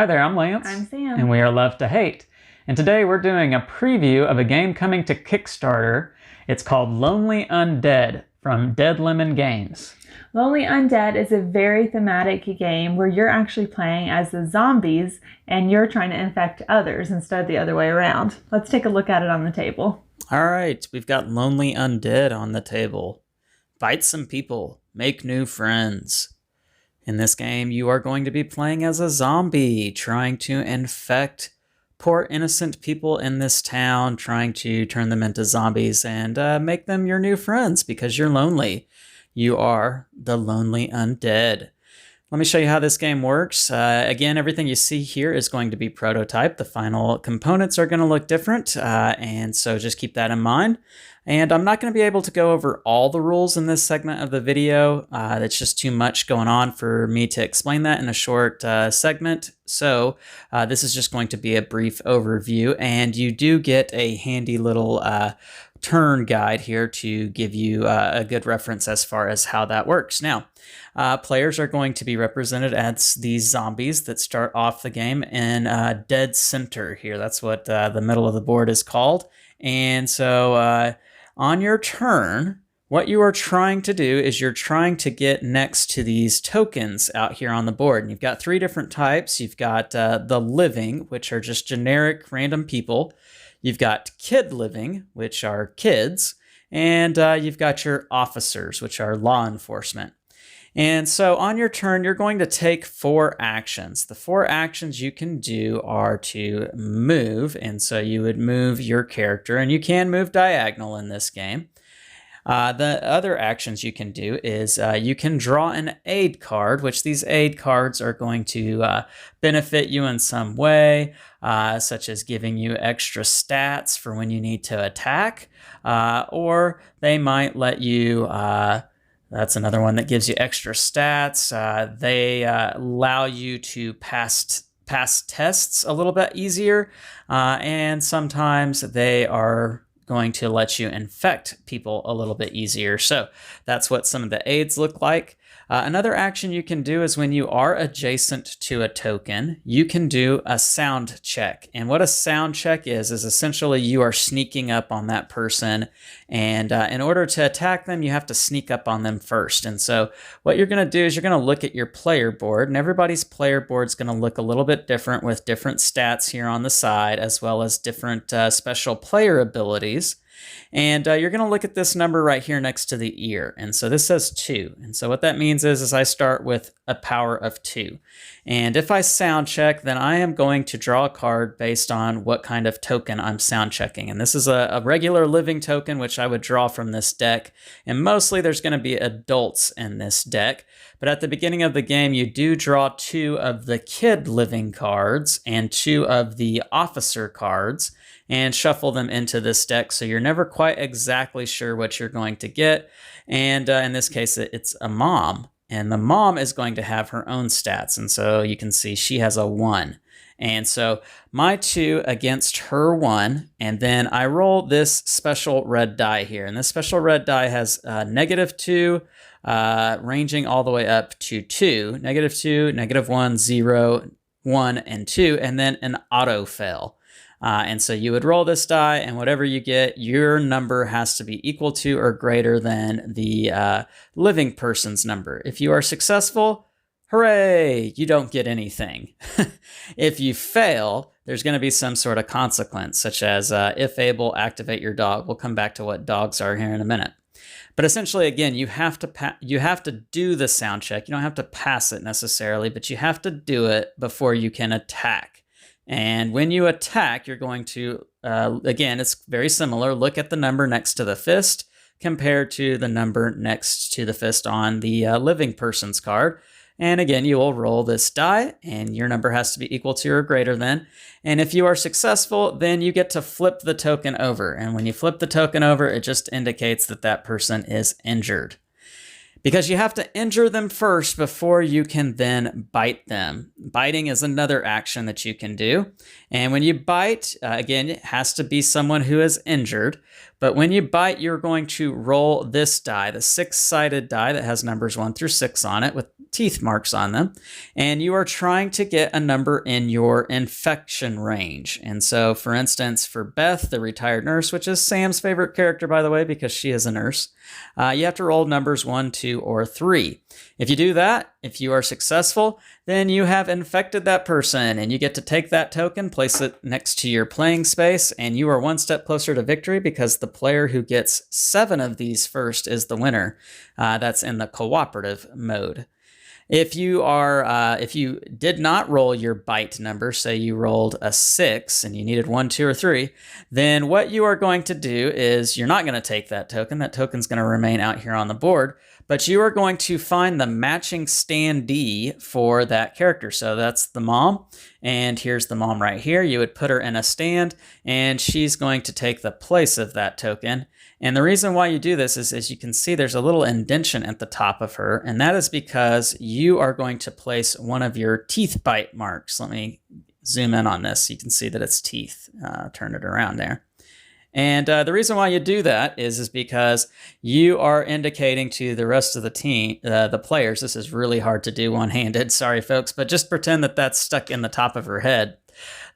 Hi there, I'm Lance. I'm Sam. And we are Love to Hate. And today we're doing a preview of a game coming to Kickstarter. It's called Lonely Undead from Dead Lemon Games. Lonely Undead is a very thematic game where you're actually playing as the zombies and you're trying to infect others instead of the other way around. Let's take a look at it on the table. All right, we've got Lonely Undead on the table. Fight some people, make new friends. In this game, you are going to be playing as a zombie, trying to infect poor innocent people in this town, trying to turn them into zombies and make them your new friends because you're lonely. You are the Lonely Undead. Let me show you how this game works. Again, everything you see here is going to be prototype. The final components are going to look different, and so just keep that in mind. And I'm not going to be able to go over all the rules in this segment of the video. That's just too much going on for me to explain that in a short segment. So this is just going to be a brief overview, and you do get a handy little turn guide here to give you a good reference as far as how that works. Now, players are going to be represented as these zombies that start off the game in dead center here. That's what the middle of the board is called. And so on your turn, what you are trying to do is you're trying to get next to these tokens out here on the board. And you've got three different types. You've got the living, which are just generic random people. You've got kid living, which are kids. And you've got your officers, which are law enforcement. And so on your turn, you're going to take 4 actions. The 4 actions you can do are to move. And so you would move your character, and you can move diagonal in this game. The other actions you can do is you can draw an aid card, which these aid cards are going to benefit you in some way, such as giving you extra stats for when you need to attack, or they might let you... That's another one that gives you extra stats. They allow you to pass tests a little bit easier, and sometimes they are going to let you infect people a little bit easier. So that's what some of the aids look like. Another action you can do is when you are adjacent to a token, you can do a sound check. And what a sound check is essentially you are sneaking up on that person. And in order to attack them, you have to sneak up on them first. And so what you're going to do is you're going to look at your player board, and everybody's player board is going to look a little bit different with different stats here on the side, as well as different special player abilities. And you're going to look at this number right here next to the ear. And so this says 2. And so what that means is I start with a power of 2. And if I sound check, then I am going to draw a card based on what kind of token I'm sound checking. And this is a regular living token, which I would draw from this deck. And mostly there's going to be adults in this deck. But at the beginning of the game, you do draw 2 of the kid living cards and 2 of the officer cards, and shuffle them into this deck, so you're never quite exactly sure what you're going to get. And in this case, it's a mom, and the mom is going to have her own stats, and so you can see she has a 1. And so my 2 against her 1, and then I roll this special red die here, and this special red die has -2, ranging all the way up to 2, -2, -1, 0, 1, and 2, and then an auto fail. And so you would roll this die, and whatever you get, your number has to be equal to or greater than the living person's number. If you are successful, hooray, you don't get anything. If you fail, there's going to be some sort of consequence, such as if able, activate your dog. We'll come back to what dogs are here in a minute. But essentially, again, you have to do the sound check. You don't have to pass it necessarily, but you have to do it before you can attack. And when you attack, you're going to, again, it's very similar. Look at the number next to the fist compared to the number next to the fist on the living person's card. And again, you will roll this die, and your number has to be equal to or greater than. And if you are successful, then you get to flip the token over. And when you flip the token over, it just indicates that that person is injured. Because you have to injure them first before you can then bite them. Biting is another action that you can do. And when you bite, again, it has to be someone who is injured. But when you bite, you're going to roll this die, the 6-sided die that has numbers 1 through 6 on it, with teeth marks on them, and you are trying to get a number in your infection range. And so, for instance, for Beth, the retired nurse, which is Sam's favorite character, by the way, because she is a nurse, you have to roll numbers 1, 2, or 3. If you do that, if you are successful, then you have infected that person, and you get to take that token, place it next to your playing space, and you are one step closer to victory because the player who gets 7 of these first is the winner. That's in the cooperative mode. If you did not roll your bite number, say you rolled a 6 and you needed 1, 2, or 3, then what you are going to do is you're not going to take that token. That token's going to remain out here on the board, but you are going to find the matching standee for that character. So that's the mom, and here's the mom right here. You would put her in a stand, and she's going to take the place of that token. And the reason why you do this is, as you can see, there's a little indentation at the top of her, and that is because you are going to place one of your teeth bite marks. Let me zoom in on this so you can see that it's teeth. Turn it around there. And the reason why you do that is because you are indicating to the rest of the team, the players, this is really hard to do one-handed, sorry folks, but just pretend that that's stuck in the top of her head.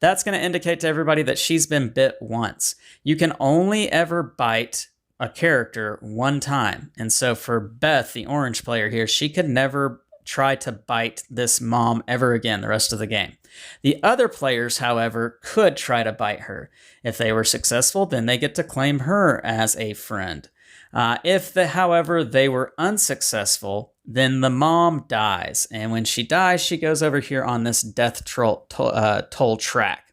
That's going to indicate to everybody that she's been bit once. You can only ever bite a character one time. And so for Beth, the orange player here, she could never try to bite this mom ever again the rest of the game. The other players, however, could try to bite her. If they were successful, then they get to claim her as a friend. However, they were unsuccessful, then the mom dies. And when she dies, she goes over here on this death toll track.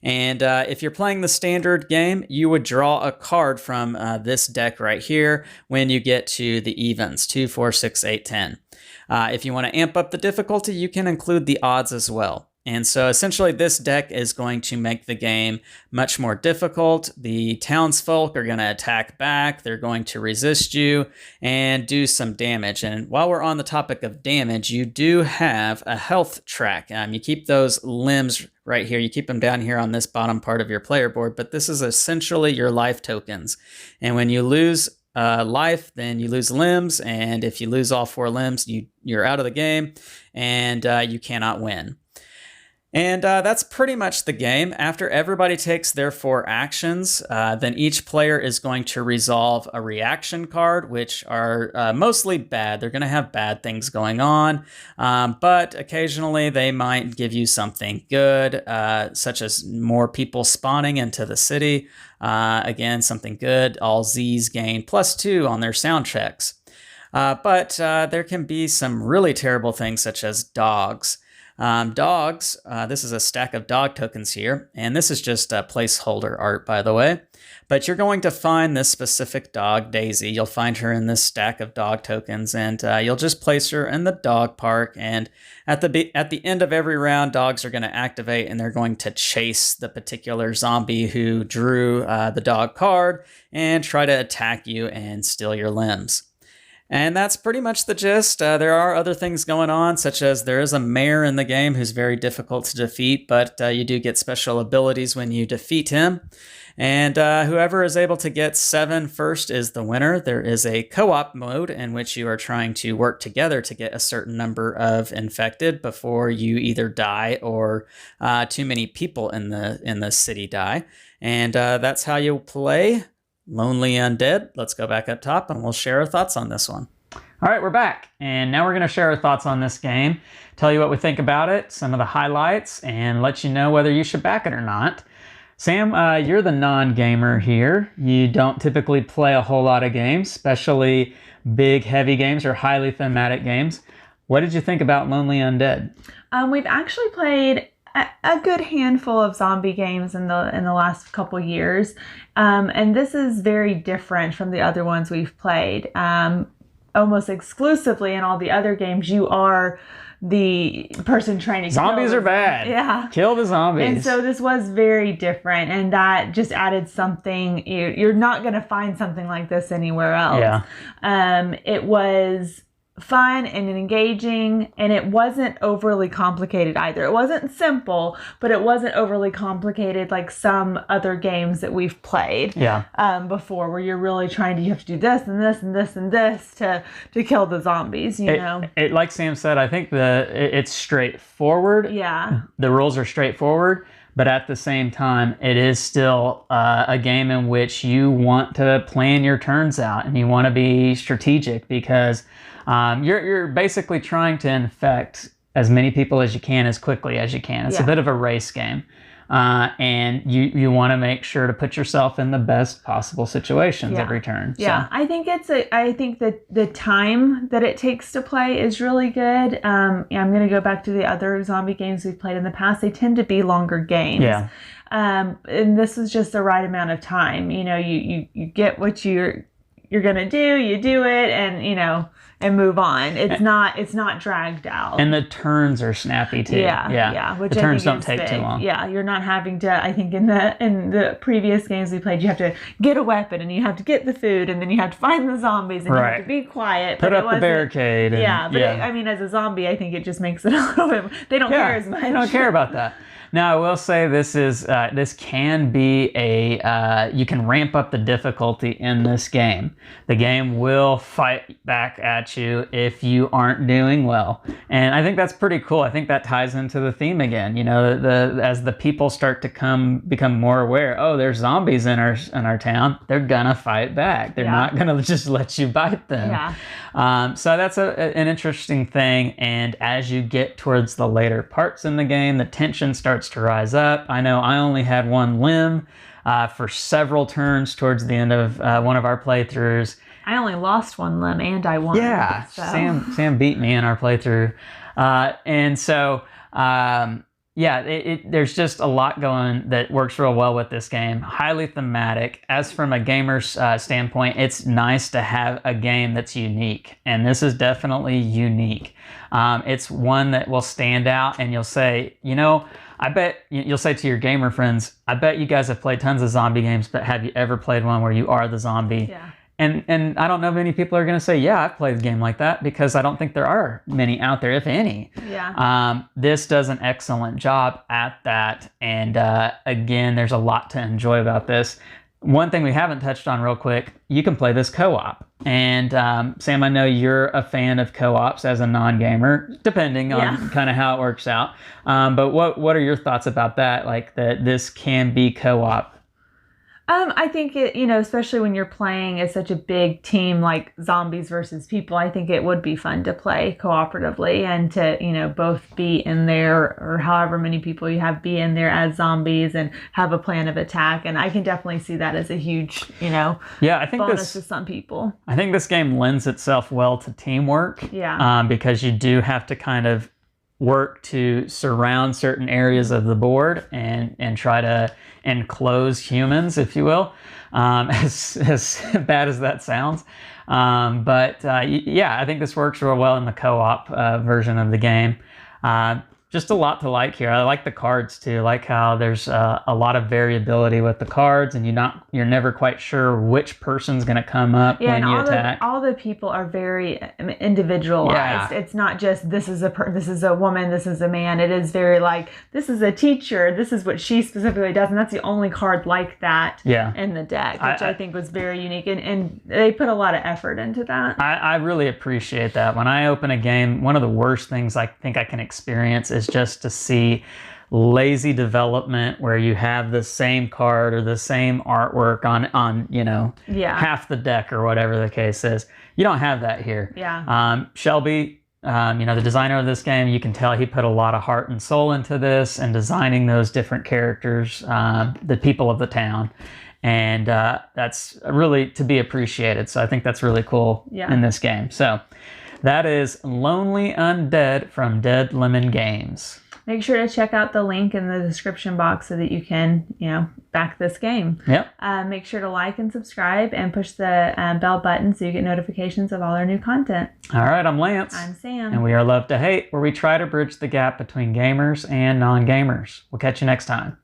And if you're playing the standard game, you would draw a card from this deck right here when you get to the evens, 2, 4, 6, 8, 10. If you want to amp up the difficulty, you can include the odds as well. And so essentially this deck is going to make the game much more difficult. The townsfolk are going to attack back. They're going to resist you and do some damage. And while we're on the topic of damage, you do have a health track. You keep those limbs right here. You keep them down here on this bottom part of your player board, but this is essentially your life tokens. And when you lose life, then you lose limbs. And if you lose all 4 limbs, you're out of the game and you cannot win. And that's pretty much the game. After everybody takes their 4 actions, then each player is going to resolve a reaction card, which are mostly bad. They're going to have bad things going on, but occasionally they might give you something good, such as more people spawning into the city. Again, something good. All Z's gain +2 on their sound checks. But there can be some really terrible things, such as dogs. Dogs, this is a stack of dog tokens here, and this is just a placeholder art, by the way. But you're going to find this specific dog, Daisy. You'll find her in this stack of dog tokens, and you'll just place her in the dog park. And at the end of every round, dogs are going to activate, and they're going to chase the particular zombie who drew the dog card and try to attack you and steal your limbs. And that's pretty much the gist. There are other things going on, such as there is a mayor in the game who's very difficult to defeat, but you do get special abilities when you defeat him. And whoever is able to get 7 first is the winner. There is a co-op mode in which you are trying to work together to get a certain number of infected before you either die or too many people in the city die. And that's how you play Lonely Undead. Let's go back up top and we'll share our thoughts on this one. All right, we're back. And now we're going to share our thoughts on this game, tell you what we think about it, some of the highlights, and let you know whether you should back it or not. Sam, you're the non-gamer here. You don't typically play a whole lot of games, especially big, heavy games or highly thematic games. What did you think about Lonely Undead? We've actually played a good handful of zombie games in the last couple years, and this is very different from the other ones we've played. Almost exclusively in all the other games, you are the person trying to zombies are bad. Yeah, kill the zombies. And so this was very different, and that just added something. You're not going to find something like this anywhere else. Yeah. It was fun and engaging, and it wasn't overly complicated either. It wasn't simple, but it wasn't overly complicated like some other games that we've played before, where you're really you have to do this and this and this and this to kill the zombies, you know? It, like Sam said, I think it's straightforward. Yeah. The rules are straightforward, but at the same time, it is still a game in which you want to plan your turns out and you want to be strategic, because you're basically trying to infect as many people as you can as quickly as you can. It's a bit of a race game. And you want to make sure to put yourself in the best possible situations every turn. Yeah, I think that the time that it takes to play is really good. I'm going to go back to the other zombie games we've played in the past. They tend to be longer games. Yeah. And this is just the right amount of time. You know, you get what you're going to do, you do it, and, you know, and move on. It's not dragged out. And the turns are snappy too. Yeah. Which the turns don't take too long. Yeah, you're not having to. I think in the previous games we played, you have to get a weapon and you have to get the food and then you have to find the zombies and you have to be quiet. Put up the barricade. I mean, as a zombie, I think it just makes it a little bit. They don't care as much. They don't care about that. Now, I will say this can be you can ramp up the difficulty in this game. The game will fight back at you if you aren't doing well. And I think that's pretty cool. I think that ties into the theme again. You know, as the people start to become more aware, oh, there's zombies in our town, they're gonna fight back. They're not gonna just let you bite them. Yeah. So that's an interesting thing. And as you get towards the later parts in the game, the tension starts to rise up. I know I only had one limb for several turns towards the end of one of our playthroughs. I only lost one limb and I won. Yeah, so. Sam beat me in our playthrough. And so, there's just a lot going that works real well with this game. Highly thematic. As from a gamer's standpoint, it's nice to have a game that's unique. And this is definitely unique. It's one that will stand out and you'll say, you know, I bet you'll say to your gamer friends, I bet you guys have played tons of zombie games, but have you ever played one where you are the zombie? Yeah. And I don't know if many people are going to say, yeah, I've played a game like that, because I don't think there are many out there, if any. Yeah. This does an excellent job at that. And again, there's a lot to enjoy about this. One thing we haven't touched on real quick, you can play this co-op. And Sam, I know you're a fan of co-ops as a non-gamer, depending on kind of how it works out. But what are your thoughts about that? Like that this can be co-op? I think it, you know, especially when you're playing as such a big team like zombies versus people, I think it would be fun to play cooperatively and to, you know, both be in there, or however many people you have be in there as zombies and have a plan of attack. And I can definitely see that as a huge, you know, I think bonus to some people. I think this game lends itself well to teamwork. Yeah. Because you do have to kind of work to surround certain areas of the board and try to enclose humans, if you will, as bad as that sounds. I think this works real well in the co-op version of the game. Just a lot to like here. I like the cards too. I like how there's a lot of variability with the cards, and you're never quite sure which person's going to come up when you attack. All the people are very individualized. Yeah. It's not just this is a woman, this is a man. It is very like this is a teacher. This is what she specifically does, and that's the only card like that in the deck, which I think was very unique. And they put a lot of effort into that. I really appreciate that. When I open a game, one of the worst things I think I can experience is just to see lazy development where you have the same card or the same artwork on half the deck or whatever the case is. You don't have that here. Shelby, the designer of this game, you can tell he put a lot of heart and soul into this and designing those different characters, the people of the town. And that's really to be appreciated. So I think that's really cool in this game. So that is Lonely Undead from Dead Lemon Games. Make sure to check out the link in the description box so that you can, back this game. Yep. Make sure to like and subscribe and push the bell button so you get notifications of all our new content. All right, I'm Lance. I'm Sam. And we are Love to Hate, where we try to bridge the gap between gamers and non-gamers. We'll catch you next time.